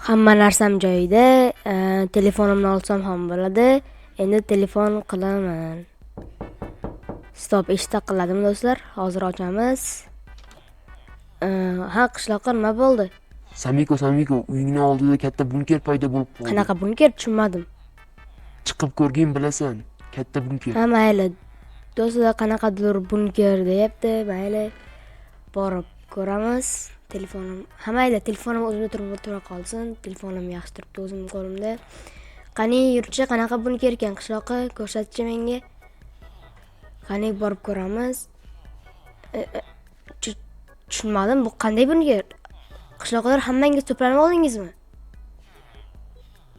Hamma narsam joyida. Telefonimni olsam ham bo'ladi. Endi telefon qilaman. Stop, eshita qiladimi do'stlar? Hozir ochamiz. Ha, qishloqqa nima bo'ldi? Samiko, uyingni oldida katta bunker paydo bo'lib qoldi. Qanaqa bunker tushunmadim. Chiqib ko'rgin bilasan, katta bunker. Ha, mayli. Do'stlar, qanaqadir bunker deyapti. Mayli. Borib ko'ramiz. Telefonim. Ha, mayli, telefonim o'zimda tura qolsin. Telefonim yaxshi turibdi o'zimning qo'limda. Qani yurchi, qanaqa bunker ekan qishloqqa? Ko'rsatchi menga. Qani borib ko'ramiz. Tushunmadim, bu qanday bunker? Qishloqlar hammangiz to'planib oldingizmi?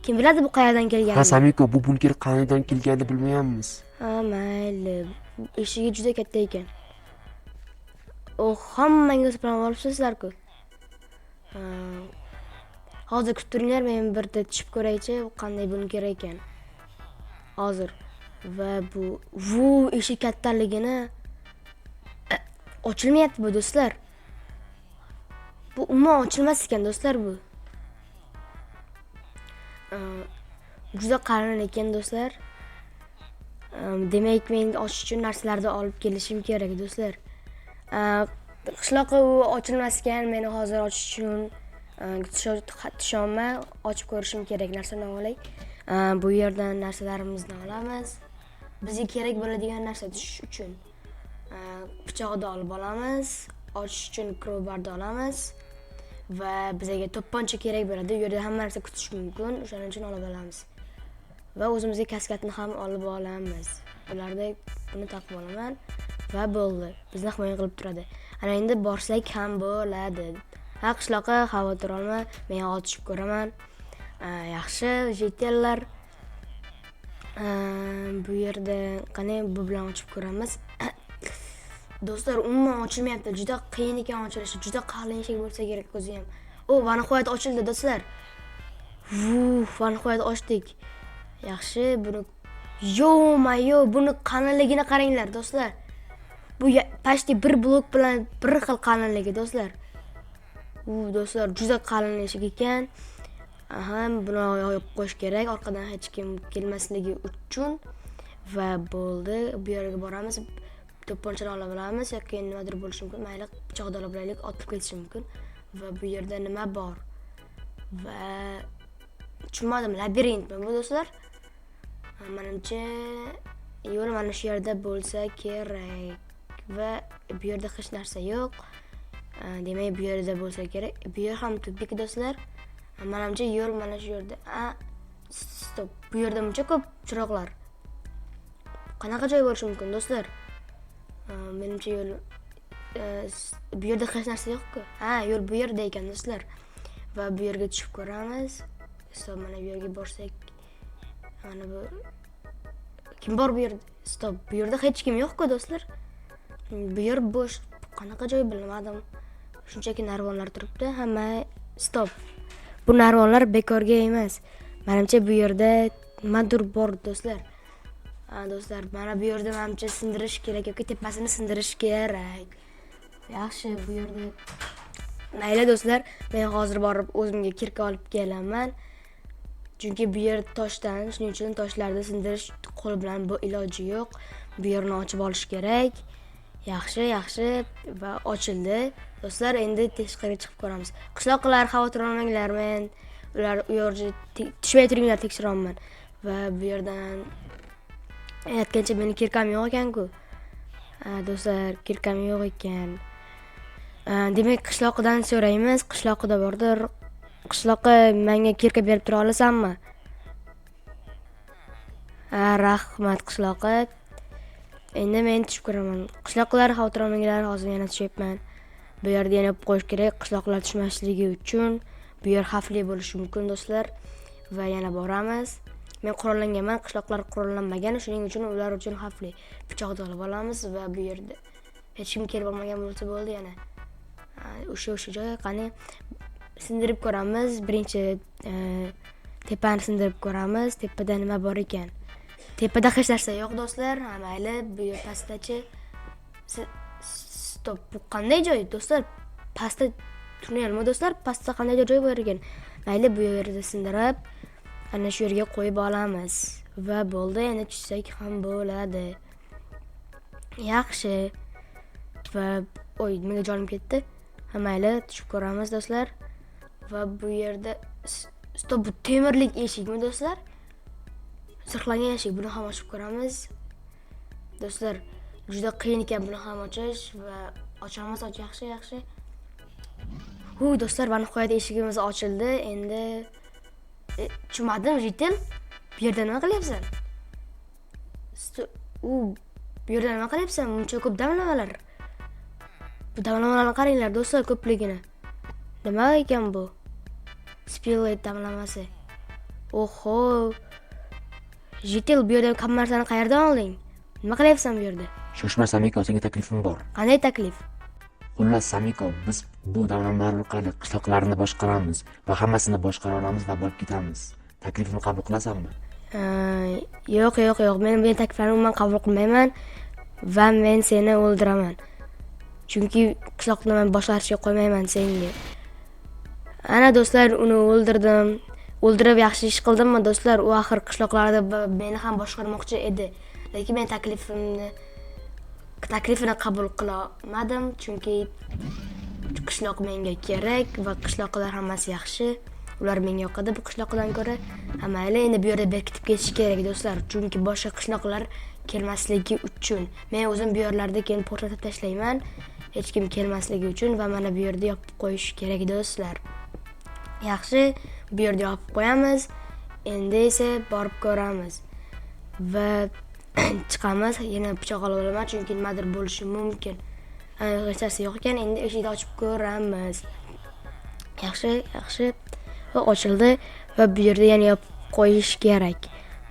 Kim biladi bu qayerdan kelganini? Ha Samiko, bu bunker qaniydan kelganini bilmayapmiz. Ha, mayli. Eshigi juda katta ekan. Hammangiz to'planib olibsizlar-ku. Hozir kutib turinglar, men birda tushib ko'raychi, bu qanday bunker ekan. Hozir. Va bu eshik kattaligini ochilmayapti bu do'stlar. Bu umuman ochilmas ekan do'stlar bu. Juda qalin ekan do'stlar. Demak, men ochish uchun narsalarni olib kelishim kerak do'stlar. Qishloqqa u ochilmas ekan, meni hozir ochish uchun tushunma ochib ko'rishim kerak narsani olay. Bu yerdan narsalarimizni olamiz. Bizga kerak bo'ladigan narsa tushish uchun pichoqni olib olamiz, ochish uchun crowbarni olamiz va bizga to'pponcha kerak bo'ladi. U yerda hamma narsa kutish mumkin, o'shaning uchun olib olamiz. Va o'zimizga kaskadni ham olib olamiz. Bularda buni taqib olaman va bo'ldi. Bizni himoya qilib turadi. Ana endi borsak ham bo'ladi. Ha, qishloqqa xavotir olma, men ochib ko'raman. Yaxshi, jetellar. Bu yerda qani bu bilan ochib ko'ramiz. Do'stlar, umuman ochilmayapti. Juda qiyin ekan ochilishi. Juda qalin eshik bo'lsa kerak o'zi ham. Va nihoyat ochildi do'stlar. Va nihoyat ochdik. Yaxshi, buni buni qalinligini qaranglar do'stlar. Bu pashti bir blok bilan bir xil qalinligi do'stlar. Do'stlar, juda qalin eshik ekan. Buni yo'q qo'yish kerak, orqadan hech kim kelmasligi uchun. Va bo'ldi. Bu yerga boramiz. To'pponchani olib olamiz yoki nimadir bo'lishi mumkin. Mayli, pichoqni olib olaylik, otib ketishi mumkin. Va bu yerda nima bor? Va tushunmadim, labirintmi bu do'stlar? Menimcha yo'l mana shu yerda bo'lsa kerak. Va bu yerda hech narsa yo'q. Demak, bu yerda bo'lsa kerak. Bu yer ham tublik do'stlar. Menimcha yo'l mana shu yerda. Stop. Bu yerda buncha ko'p chiroqlar. Qanaqa joy bo'lishi mumkin do'stlar? Menimcha yo'l bu yerda hech narsa yo'q-ku. Yo'l bu yerda ekan do'stlar. Va bu yerga tushib ko'ramiz. Stop, mana bu yerga borsak, mana bu kim bor bu yerda? Stop, bu yerda hech kim yo'q-ku do'stlar. Bu yer bo'sh. Qanaqa joy bilmadim. Shunchaki narvonlar turibdi. Hamma stop. Bu narvonlar bekorga emas. Menimcha bu yerda nimadir bor do'stlar. Do'stlar, mana bu yerda menimcha sindirish kerak yoki tepasini sindirish kerak. Yaxshi, bu yerda mayli do'stlar, men hozir borib o'zimga kirka olib kelaman. Chunki bu yer toshdan, shuning uchun toshlarni sindirish qo'l bilan bu iloji yo'q. Bu yerni ochib olish kerak. Yaxshi va ochildi. Do'stlar, endi tashqariga chiqib ko'ramiz. Qishloqlar, xavotir olmanglar, men ular u yerga tushmay turinglar, tekshiraman. Va bu yerdan aytgancha meni kirkam yo'q ekan-ku. Do'stlar, kirkam yo'q ekan. Demak, qishloqdan so'raymiz. Qishloqda bordir. Qishloqqa menga kirka berib tura olasanmi? Rahmat qishloqqa. Endi men tushib ko'raman. Qishloqlar, xavotir olmanglar, hozir yana tushyapman. Bu yerda yana qo'yish kerak, qishloqlar tushmasligi uchun. Bu yer xavfli bo'lishi mumkin do'stlar. Va yana boramiz. Men qurollanganman, qishloqlar qurollanmagan, shuning uchun ular uchun xavfli. Pichoqni olib olamiz va bu yerda hech kim kelib olmagan bo'lsa bo'ldi yana. O'sha joy qani sindirib ko'ramiz. Birinchi tepani sindirib ko'ramiz. Tepada nima bor ekan? Tepada hech narsa yo'q do'stlar. Mayli, bu yer pastdachi. Stop, bu qanday joy do'stlar? Pastda tunnelmi do'stlar? Pastda qanday joy bor ekan? Mayli bu yerda sindirib, ana shu yerga qo'yib olamiz. Va bo'ldi, endi tushsak ham bo'ladi. Yaxshi. Va menga jonim ketdi. Mayli, tushib ko'ramiz do'stlar. Va bu yerda stop, bu temirlik eshikmi do'stlar? Sirlangan eshik, buni ham ochib ko'ramiz. Do'stlar, juda qiyin ekan buni ham ochish va ochamiz, yaxshi. Do'stlar, mana nihoyat eshigimiz ochildi. Endi tushunmadim, Jitel. Bu yerda nima qilyapsan? Bu yerda nima qilyapsan? Buncha ko'p damlamalar. Bu damlamalarni qaranglar do'stlar, ko'pligini. Nima ekan bu? Spillet damlamasi. Oho. Jitel, bu yerda kammarsani qayerdan olding? Nima qilyapsan bu yerda? Shoshma Samiko, senga taklifim bor. Qanday taklif? Xullas Samiko, biz bu davronlar orqali qishloqlarni boshqaramiz va hammasini boshqara olamiz va borib ketamiz. Taklifimni qabul qilasanmi? Yo'q. Men bu takliflarni umuman qabul qilmayman va men seni o'ldiraman. Chunki qishloqni men boshqarishga qo'ymayman senga. Ana do'stlar, uni o'ldirdim. O'ldirib yaxshi ish qildimmi do'stlar? U axir qishloqlarda meni ham boshqarmoqchi edi. Lekin men taklifini qabul qila olmadim, chunki qishloq menga kerak va qishloqlar hammasi yaxshi. Ular menga yoqadi bu qishloqdan ko'ra. Mayli, endi bu yerda berkitib ketish kerak do'stlar, chunki boshqa qishloqlar kelmasligi uchun. Men o'zim bu yerlarda keyin portlatib tashlayman, hech kim kelmasligi uchun va mana bu yerda yopib qo'yish kerak do'stlar. Yaxshi, bu yerda yopib qo'yamiz. Endi esa borib ko'ramiz. Va chiqamiz, yana pichoq olib olaman, chunki nimadir bo'lishi mumkin. Hech narsa yo'q ekan, endi eshikni ochib ko'ramiz. Yaxshi. Va ochildi va bu yerda yana yopib qo'yish kerak.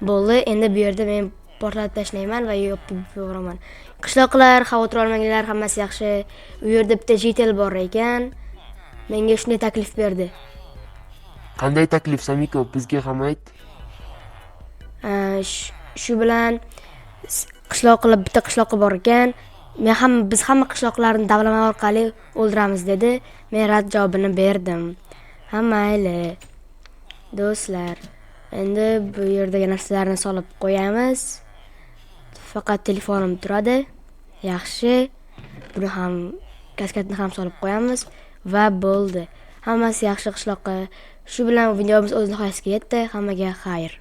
Bo'ldi, endi bu yerda men portlatib tashlayman va yopib yuboraman. Qishloqlar, xavotir olmanglar, hammasi yaxshi. U yerda bitta Jitel bor ekan. Menga shunday taklif berdi. Qanday taklif Samiko, bizga ham ayt. Shu bilan bitta qishloqi bor ekan. Biz hamma qishloqlarni davlama orqali o'ldiramiz dedi. Men rad javobini berdim. Mayli. Do'stlar, endi bu yerdagi narsalarni solib qo'yamiz. Faqat telefonim turadi. Yaxshi. Buni ham kaskadni ham solib qo'yamiz va bo'ldi. Hammasi yaxshi qishloqqa. Shu bilan videomiz o'z nihoyasiga yetdi. Hammaga xayr.